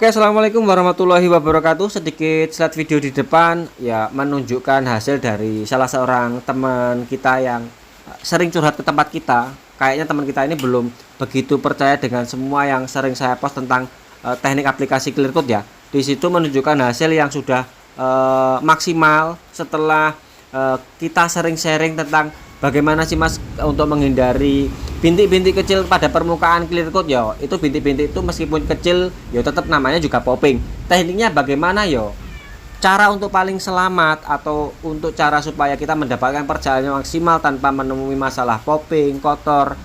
Oke, assalamualaikum warahmatullahi wabarakatuh. Sedikit slide video di depan ya menunjukkan hasil dari salah seorang teman kita yang sering curhat ke tempat kita. Kayaknya teman kita ini belum begitu percaya dengan semua yang sering saya post tentang teknik aplikasi Clearcode ya. Di situ menunjukkan hasil yang sudah maksimal setelah kita sering sharing tentang bagaimana sih Mas untuk menghindari bintik-bintik kecil pada permukaan Clearcode ya. Itu bintik-bintik itu meskipun kecil ya tetap namanya juga popping. Tekniknya bagaimana yo? Cara untuk paling selamat atau untuk cara supaya kita mendapatkan perjalanan maksimal tanpa menemui masalah popping, kotor,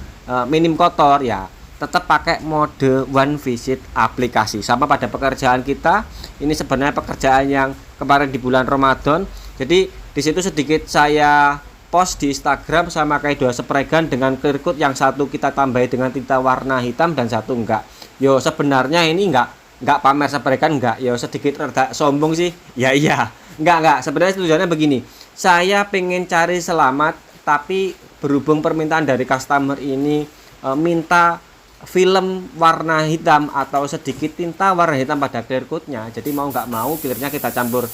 minim kotor ya. Tetap pakai mode one visit aplikasi. Sama pada pekerjaan kita, ini sebenarnya pekerjaan yang kemarin di bulan Ramadan. Jadi di situ sedikit saya post di Instagram sama kayak dua spray gun dengan Clearcode, yang satu kita tambahi dengan tinta warna hitam dan satu enggak. Yo sebenarnya ini enggak pamer spray gun, enggak. Yo sedikit rada sombong sih. Ya iya. Enggak. Sebenarnya tujuannya begini. Saya pengen cari selamat, tapi berhubung permintaan dari customer ini minta film warna hitam atau sedikit tinta warna hitam pada Clearcode-nya. Jadi mau nggak mau clearnya kita campur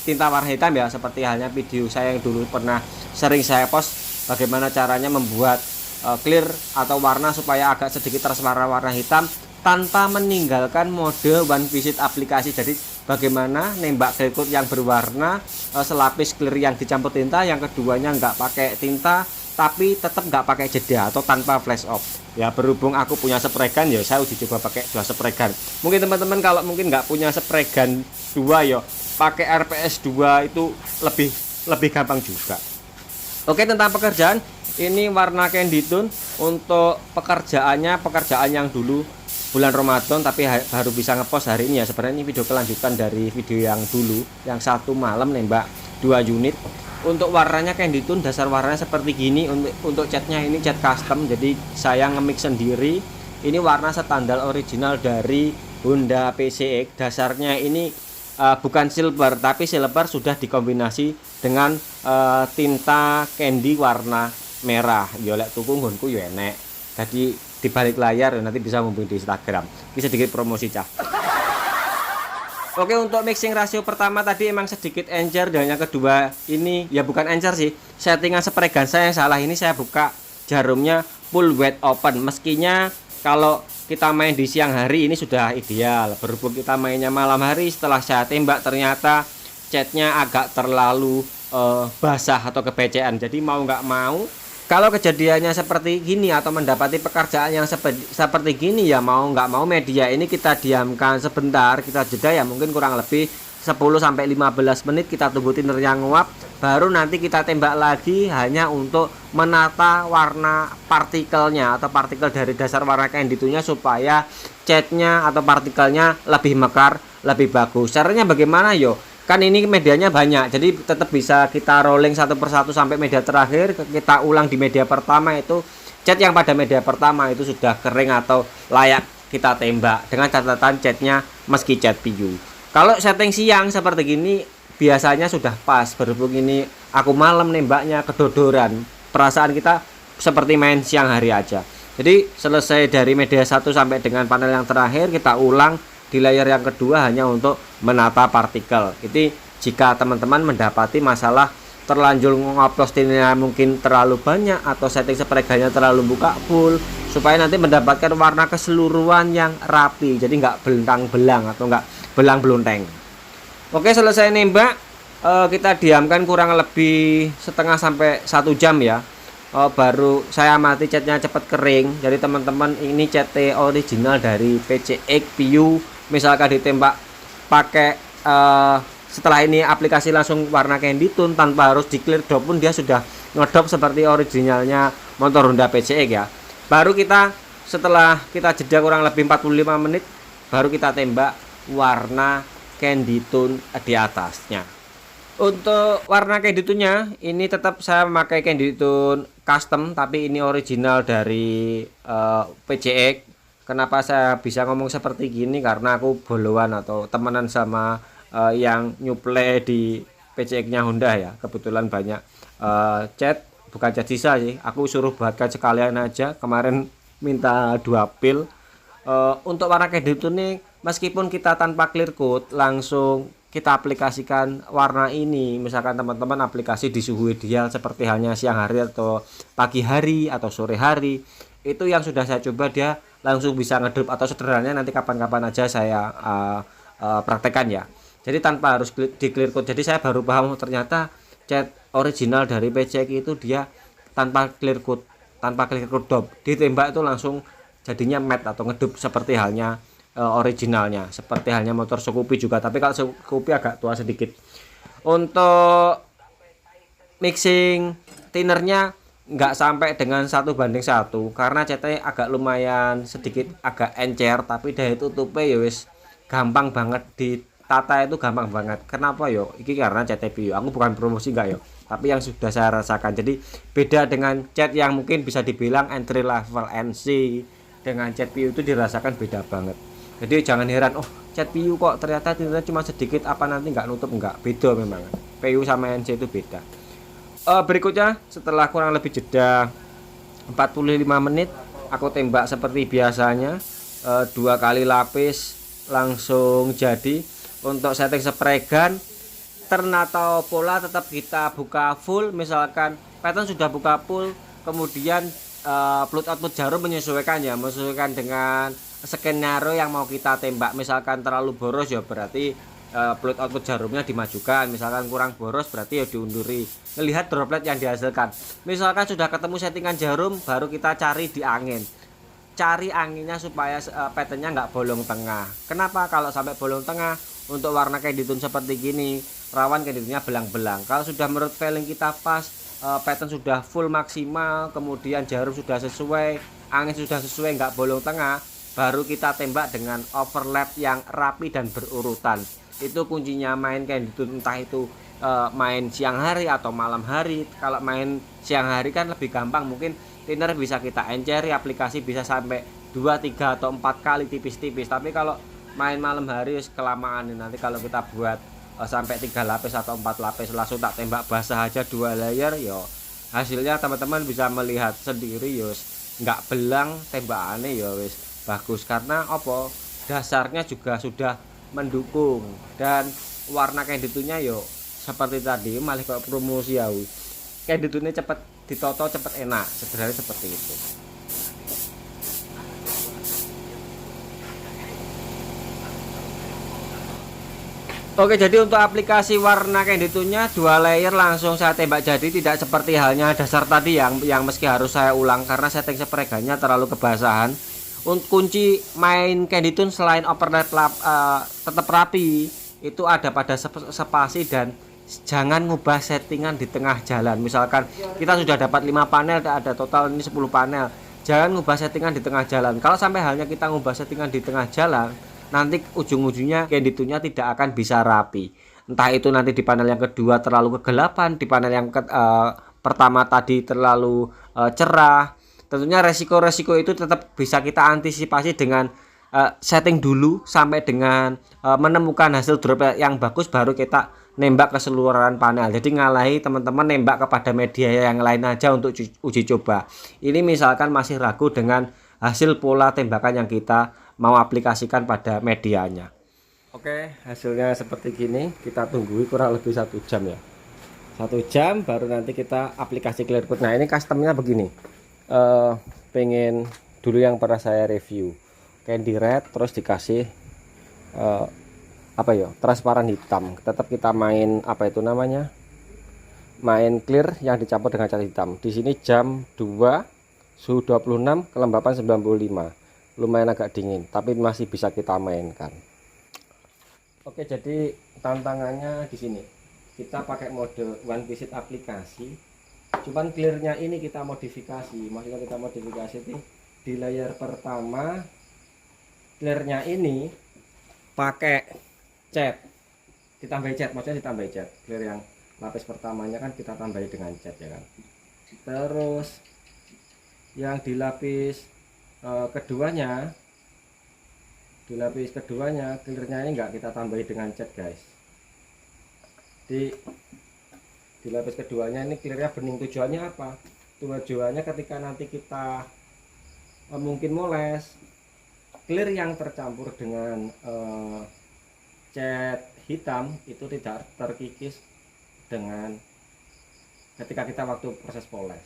tinta warna hitam ya, seperti halnya video saya yang dulu pernah sering saya post bagaimana caranya membuat clear atau warna supaya agak sedikit transparan warna hitam tanpa meninggalkan mode one visit aplikasi. Jadi bagaimana nembak Clearcode yang berwarna selapis clear yang dicampur tinta, yang keduanya nggak pakai tinta tapi tetap nggak pakai jeda atau tanpa flash off ya. Berhubung aku punya spray gun ya saya uji coba pakai dua spray gun. Mungkin teman-teman kalau mungkin nggak punya spray gun dua ya pakai RPS 2 itu lebih gampang juga. Oke, tentang pekerjaan ini warna candy tone untuk pekerjaan yang dulu bulan Ramadan tapi baru bisa ngepost hari ini ya. Sebenarnya ini video kelanjutan dari video yang dulu yang satu malam nembak 2 unit. Untuk warnanya candy tone, dasar warnanya seperti gini. Untuk catnya ini cat custom, jadi saya nge-mix sendiri. Ini warna standar original dari Honda PCX. Dasarnya ini bukan silver, tapi silver sudah dikombinasi dengan tinta candy warna merah. Yo lek tuku nggonku yo enek. Jadi di balik layar nanti bisa hubungi di Instagram. Ini sedikit promosi cah. Oke, untuk mixing rasio pertama tadi emang sedikit encer, dan yang kedua ini ya bukan encer sih, settingan spray gun saya yang salah. Ini saya buka jarumnya full wide open, meskinya kalau kita main di siang hari ini sudah ideal. Berhubung kita mainnya malam hari, setelah saya tembak ternyata catnya agak terlalu basah atau kebecekan. Jadi mau nggak mau kalau kejadiannya seperti gini atau mendapati pekerjaan yang seperti gini ya mau nggak mau media ini kita diamkan sebentar, kita jeda ya mungkin kurang lebih 10-15 menit, kita tunggu tinernya nguap, baru nanti kita tembak lagi hanya untuk menata warna partikelnya atau partikel dari dasar warna candy tone-nya supaya catnya atau partikelnya lebih mekar, lebih bagus. Caranya bagaimana yo? Kan ini medianya banyak, jadi tetap bisa kita rolling satu persatu sampai media terakhir. Kita ulang di media pertama, itu cat yang pada media pertama itu sudah kering atau layak kita tembak dengan catatan catnya meski cat piu. Kalau setting siang seperti gini biasanya sudah pas. Berhubung ini aku malam nembaknya kedodoran, perasaan kita seperti main siang hari aja. Jadi selesai dari media 1 sampai dengan panel yang terakhir, kita ulang di layar yang kedua hanya untuk menata partikel. Itu jika teman-teman mendapati masalah terlanjur ngoplos tinnya mungkin terlalu banyak atau setting spray gunnya terlalu buka full, supaya nanti mendapatkan warna keseluruhan yang rapi, jadi nggak belantang-belang atau nggak belang-belonteng. Oke, selesai nembak kita diamkan kurang lebih setengah sampai 1 jam ya. Baru saya amati catnya cepat kering. Jadi teman-teman ini cat original dari PCX PU, misalkan ditembak pakai setelah ini aplikasi langsung warna candy tone tanpa harus di clear dop pun dia sudah ngedop seperti originalnya motor Honda PCX ya. Baru kita setelah kita jeda kurang lebih 45 menit baru kita tembak warna candy tone di atasnya. Untuk warna candy tone-nya ini tetap saya memakai candy tone custom, tapi ini original dari PCX. Kenapa saya bisa ngomong seperti gini? Karena aku bolowan atau temenan sama yang nyuplai di PCX-nya Honda ya. Kebetulan banyak cat, bukan cat sisa sih. Aku suruh buatkan sekalian aja. Kemarin minta 2 pil. Untuk warna candy tone ini meskipun kita tanpa clear coat langsung kita aplikasikan warna ini, misalkan teman-teman aplikasi di suhu ideal seperti halnya siang hari atau pagi hari atau sore hari, itu yang sudah saya coba dia langsung bisa ngedrop, atau sederhananya nanti kapan-kapan aja saya praktekkan ya. Jadi tanpa harus di clear coat. Jadi saya baru paham ternyata cat original dari PCX itu dia tanpa clear coat, dop, ditembak itu langsung jadinya matte atau ngedup seperti halnya originalnya, seperti halnya motor Scoopy juga. Tapi kalau Scoopy agak tua sedikit. Untuk mixing tinernya nggak sampai dengan 1:1 karena catnya agak lumayan sedikit agak encer, tapi dari tutupnya ya wis gampang banget ditata, itu gampang banget. Kenapa yo? Iki karena cat PU. Aku bukan promosi enggak yo, tapi yang sudah saya rasakan. Jadi beda dengan cat yang mungkin bisa dibilang entry level NC, dengan cat PU itu dirasakan beda banget. Jadi jangan heran, oh cat PU kok ternyata tinta cuma sedikit, apa nanti nggak nutup, enggak, beda memang. PU sama NC itu beda. Berikutnya setelah kurang lebih jeda 45 menit aku tembak seperti biasanya, 2 kali lapis langsung jadi. Untuk setting spray gun turn atau pola tetap kita buka full, misalkan pattern sudah buka full, kemudian float output jarum menyesuaikan dengan skenario yang mau kita tembak. Misalkan terlalu boros ya berarti float output jarumnya dimajukan, misalkan kurang boros berarti ya diunduri. Melihat droplet yang dihasilkan, misalkan sudah ketemu settingan jarum, baru kita cari di angin, cari anginnya supaya patternnya nggak bolong tengah. Kenapa? Kalau sampai bolong tengah untuk warna kayak ditun seperti gini rawan kayak belang-belang. Kalau sudah menurut feeling kita pas, pattern sudah full maksimal, kemudian jarum sudah sesuai, angin sudah sesuai, nggak bolong tengah, baru kita tembak dengan overlap yang rapi dan berurutan. Itu kuncinya main kayak ditun, entah itu main siang hari atau malam hari. Kalau main siang hari kan lebih gampang, mungkin thinner bisa kita enceri, aplikasi bisa sampai 2, 3 atau 4 kali tipis-tipis. Tapi kalau main malam hari kelamaan, nanti kalau kita buat sampai 3 lapis atau 4 lapis langsung tak tembak basah aja 2 layer, yo hasilnya teman-teman bisa melihat sendiri, yo nggak belang tembakannya, yo wis bagus. Karena apa, dasarnya juga sudah mendukung, dan warna kain ditunya yo seperti tadi, malah kayak promosi ya, kain ditunya cepet ditoto, cepet enak, sederhana seperti itu. Oke, jadi untuk aplikasi warna canditunya 2 layer langsung saya tembak jadi, tidak seperti halnya dasar tadi yang meski harus saya ulang karena setting spray gunnya terlalu kebasahan. Untuk kunci main canditun selain overlap tetap rapi, itu ada pada spasi, dan jangan ngubah settingan di tengah jalan. Misalkan kita sudah dapat 5 panel, ada total ini 10 panel. Jangan ngubah settingan di tengah jalan. Kalau sampai halnya kita ngubah settingan di tengah jalan, nanti ujung-ujungnya canditunya tidak akan bisa rapi. Entah itu nanti di panel yang kedua terlalu kegelapan, di panel yang pertama tadi terlalu cerah. Tentunya resiko-resiko itu tetap bisa kita antisipasi dengan setting dulu sampai dengan menemukan hasil drop yang bagus, baru kita nembak keseluruhan panel. Jadi ngalahi teman-teman nembak kepada media yang lain aja untuk uji coba. Ini misalkan masih ragu dengan hasil pola tembakan yang kita mau aplikasikan pada medianya. Oke, hasilnya seperti gini. Kita tunggu kurang lebih 1 jam ya. 1 jam baru nanti kita aplikasi clear coat. Nah, ini customnya begini. Pengen dulu yang pernah saya review, candy red terus dikasih apa ya, transparan hitam. Tetap kita main apa itu namanya, main clear yang dicampur dengan cat hitam. Di sini jam 2, suhu 26, kelembapan 95. Lumayan agak dingin, tapi masih bisa kita mainkan. Oke, jadi tantangannya di sini kita pakai mode one visit aplikasi, cuman clearnya ini kita modifikasi. Maksudnya kita modifikasi di layer pertama, clearnya ini pakai cat, ditambah cat, maksudnya ditambah cat. Clear yang lapis pertamanya kan kita tambahi dengan cat ya kan. Terus yang di lapis keduanya, clearnya ini enggak kita tambahi dengan cat guys. Di lapis keduanya ini clearnya bening. Tujuannya apa? Tujuannya ketika nanti kita mungkin moles, clear yang tercampur dengan cat hitam itu tidak terkikis dengan ketika kita waktu proses poles.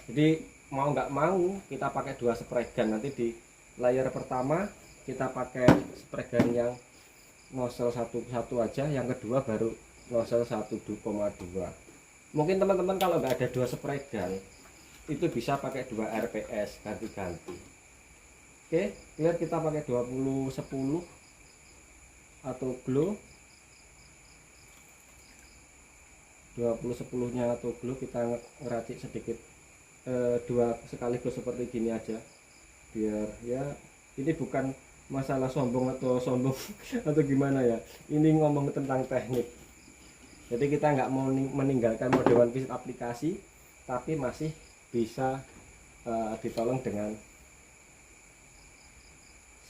Jadi mau nggak mau kita pakai 2 spray gun. Nanti di layer pertama kita pakai spray gun yang nozzle satu aja, yang kedua baru nozzle 1,2. Mungkin teman-teman kalau nggak ada 2 spray gun itu bisa pakai 2 RPS ganti-ganti. Oke, clear kita pakai 2010 atau glow. 2010 nya atau glow kita ngeracik sedikit 2 sekaligus seperti gini aja, biar ya ini bukan masalah sombong atau atau gimana ya, ini ngomong tentang teknik. Jadi kita nggak mau meninggalkan mode one visit aplikasi, tapi masih bisa ditolong dengan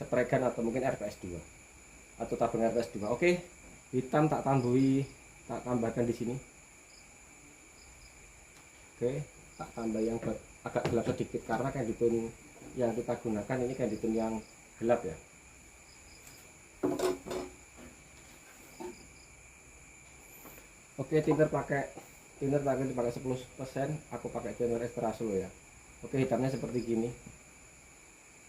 spray gun atau mungkin RPS 2 atau tabung RPS 2. Oke, hitam tak tambahkan di sini. Oke, tak tambah yang agak gelap sedikit karena candy tone yang kita gunakan ini candy tone yang gelap ya. Oke, thinner tadi dipakai 10%, aku pakai thinner extra slow ya. Oke, hitamnya seperti gini.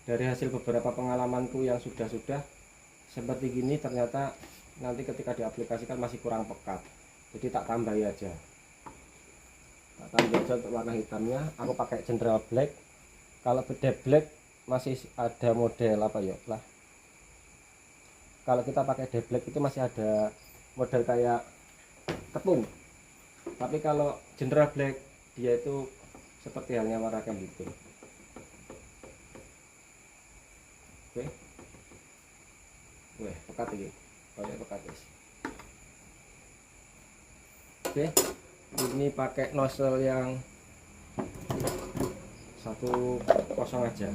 Dari hasil beberapa pengalamanku yang sudah seperti gini, ternyata nanti ketika diaplikasikan masih kurang pekat. Jadi tak tambah aja. Tak tambah aja untuk warna hitamnya. Aku pakai general black. Kalau beda black masih ada model apa ya lah. Kalau kita pakai de black itu masih ada model kayak tepung. Tapi kalau general black dia itu seperti halnya warna gitu. Oke. Weh, pekat ini. Banyak pekat guys. Oke. Ini pakai nozzle yang 1.0 aja.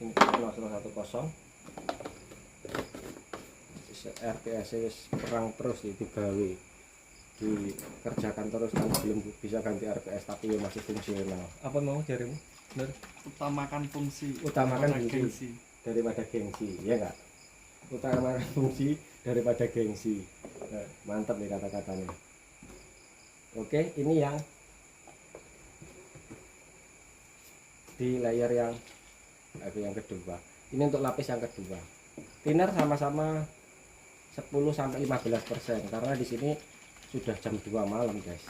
Ini nozzle 1.0. RPS perang terus digawe, dikerjakan terus kan, belum bisa ganti RPS tapi ya masih fungsional. Apa mau jarimu? Bener? Utamakan fungsi gengsi daripada gengsi, ya enggak? Utamakan fungsi daripada gengsi. Nah, mantap nih kata-katanya. Oke, ini yang di layer yang kedua. Ini untuk lapis yang kedua. Thinner sama-sama 10-15% karena di sini sudah jam 2 malam guys.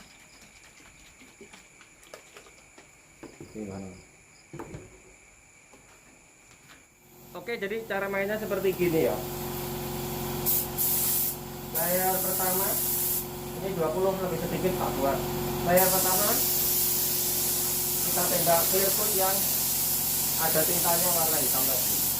Oke, jadi cara mainnya seperti gini ya. Layar pertama ini 20 lebih sedikit tak buat. Layar pertama kita tembak clear coat yang ada tintanya warna hitam tadi.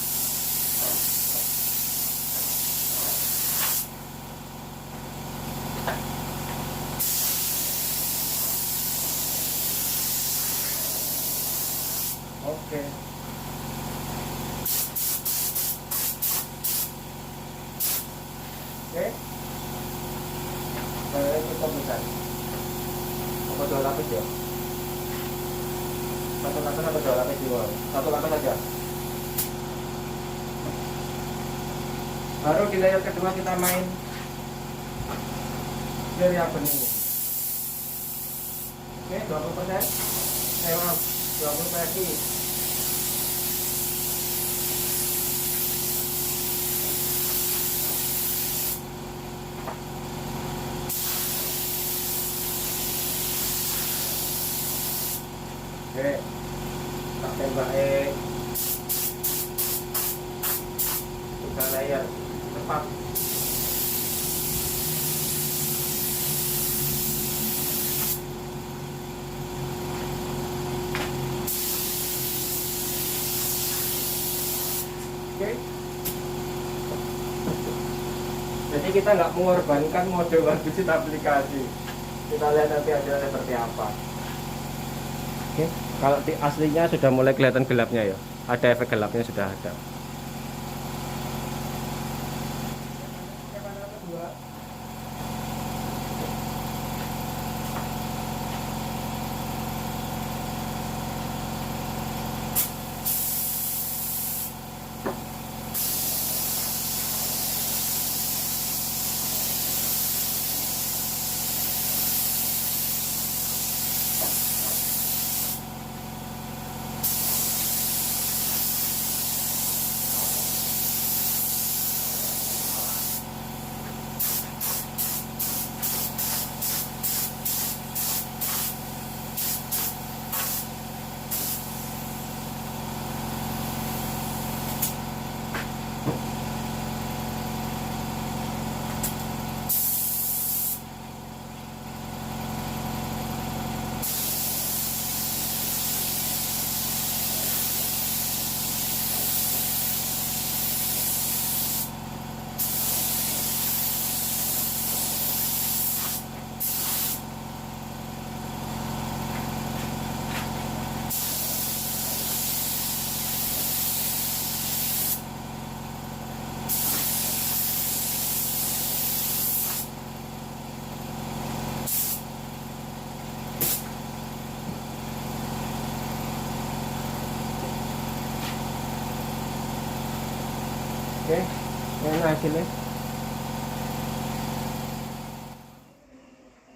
Oke. Oke. Kita bisa. Apa 2 lapis ya? 1 lapis atau 2 lapis di bawah? 1 lapis aja. Baru di layer kedua kita main clear yang bening. Oke, 20%. 20 lagi. Oke, tak tembak tiga layer cepat. Oke. Jadi kita nggak mengorbankan mode one visit aplikasi. Kita lihat nanti hasilnya seperti apa. Oke. Kalau di aslinya sudah mulai kelihatan gelapnya ya. Ada efek gelapnya sudah ada. Oke, ini hasilnya.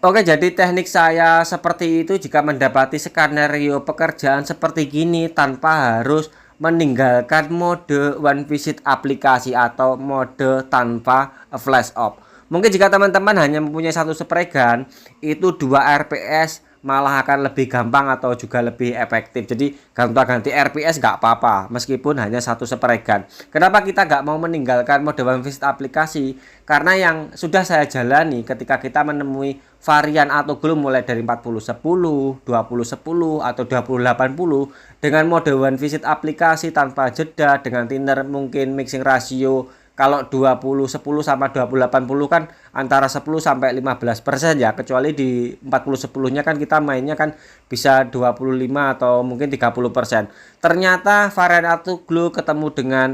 Oke, jadi teknik saya seperti itu jika mendapati skenario pekerjaan seperti gini tanpa harus meninggalkan mode one visit aplikasi atau mode tanpa flash off. Mungkin jika teman-teman hanya mempunyai satu spray gun, itu 2 RPS malah akan lebih gampang atau juga lebih efektif. Jadi ganti RPS nggak apa-apa meskipun hanya satu spray gun. Kenapa kita nggak mau meninggalkan mode one visit aplikasi? Karena yang sudah saya jalani ketika kita menemui varian auto glow mulai dari 40-10, 20-10 atau 20-80 dengan mode one visit aplikasi tanpa jeda dengan thinner mungkin mixing ratio kalau 20-10 sama 20-80 kan antara 10 sampai 15% ya, kecuali di 40-10 nya kan kita mainnya kan bisa 25 atau mungkin 30%. Ternyata varian auto glow ketemu dengan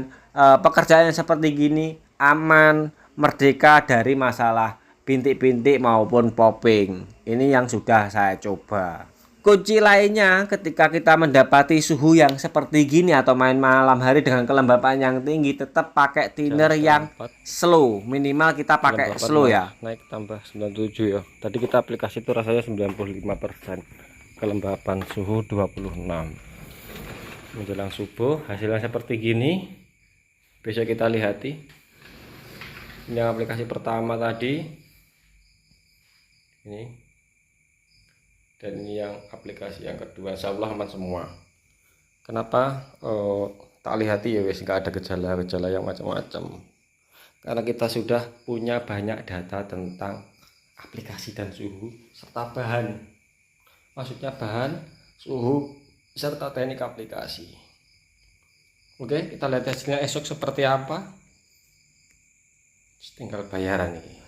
pekerjaan yang seperti gini aman, merdeka dari masalah bintik-bintik maupun popping. Ini yang sudah saya coba. Kunci lainnya ketika kita mendapati suhu yang seperti gini atau main malam hari dengan kelembapan yang tinggi, tetap pakai thinner yang slow. Minimal kita pakai slow ya. Naik tambah 97 ya. Tadi kita aplikasi itu rasanya 95%. Kelembapan suhu 26. Menjelang subuh hasilnya seperti gini. Besok kita lihati. Ini yang aplikasi pertama tadi. Ini. Dan ini yang aplikasi yang kedua, insyaallah aman semua. Kenapa tak lihati ya wes nggak ada gejala-gejala yang macam-macam, karena kita sudah punya banyak data tentang aplikasi dan suhu serta bahan, maksudnya bahan, suhu serta teknik aplikasi. Oke, kita lihat hasilnya esok seperti apa. Tinggal bayaran ini.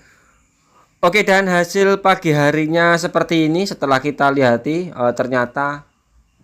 Oke, dan hasil pagi harinya seperti ini setelah kita lihati ternyata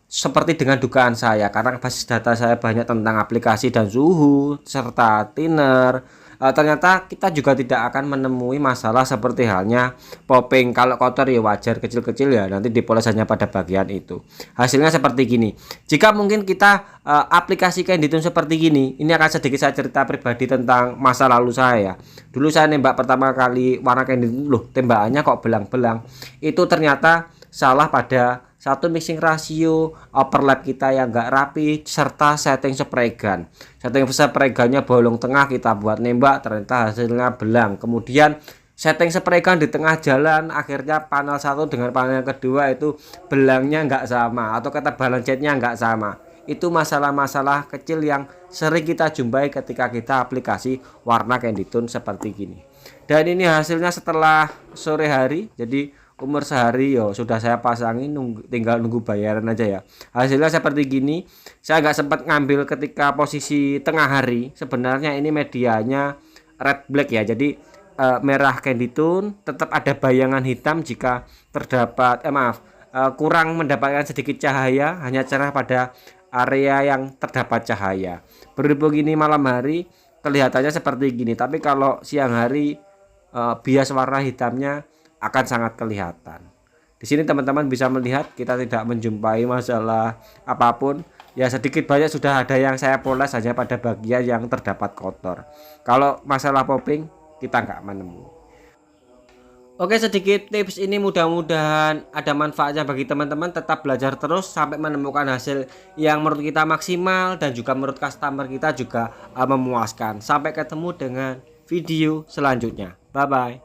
seperti dengan dugaan saya, karena basis data saya banyak tentang aplikasi dan suhu serta thinner. Ternyata kita juga tidak akan menemui masalah seperti halnya popping. Kalau kotor ya wajar, kecil-kecil ya nanti dipoles hanya pada bagian itu. Hasilnya seperti gini. Jika mungkin kita aplikasikan di seperti gini, ini akan sedikit saya cerita pribadi tentang masa lalu saya. Dulu saya nembak pertama kali warna candy, loh tembakannya kok belang-belang. Itu ternyata salah pada satu mixing ratio, overlap kita yang enggak rapi, serta setting spray gun. Setting spray gunnya bolong tengah, kita buat nembak ternyata hasilnya belang. Kemudian setting spray gun di tengah jalan, akhirnya panel satu dengan panel yang kedua itu belangnya enggak sama atau ketebalan catnya enggak sama. Itu masalah-masalah kecil yang sering kita jumpai ketika kita aplikasi warna candy tone seperti gini. Dan ini hasilnya setelah sore hari, jadi umur sehari yo sudah saya pasangin, tinggal nunggu bayaran aja ya. Hasilnya seperti gini. Saya nggak sempat ngambil ketika posisi tengah hari. Sebenarnya ini medianya red black ya, jadi merah candy tone, tetap ada bayangan hitam jika terdapat kurang mendapatkan sedikit cahaya, hanya cerah pada area yang terdapat cahaya. Berhubung ini malam hari kelihatannya seperti gini, tapi kalau siang hari bias warna hitamnya akan sangat kelihatan. Di sini teman-teman bisa melihat kita tidak menjumpai masalah apapun. Ya sedikit banyak sudah ada yang saya poles hanya pada bagian yang terdapat kotor. Kalau masalah popping kita nggak menemui. Oke, sedikit tips ini mudah-mudahan ada manfaatnya bagi teman-teman. Tetap belajar terus sampai menemukan hasil yang menurut kita maksimal dan juga menurut customer kita juga memuaskan. Sampai ketemu dengan video selanjutnya. Bye bye.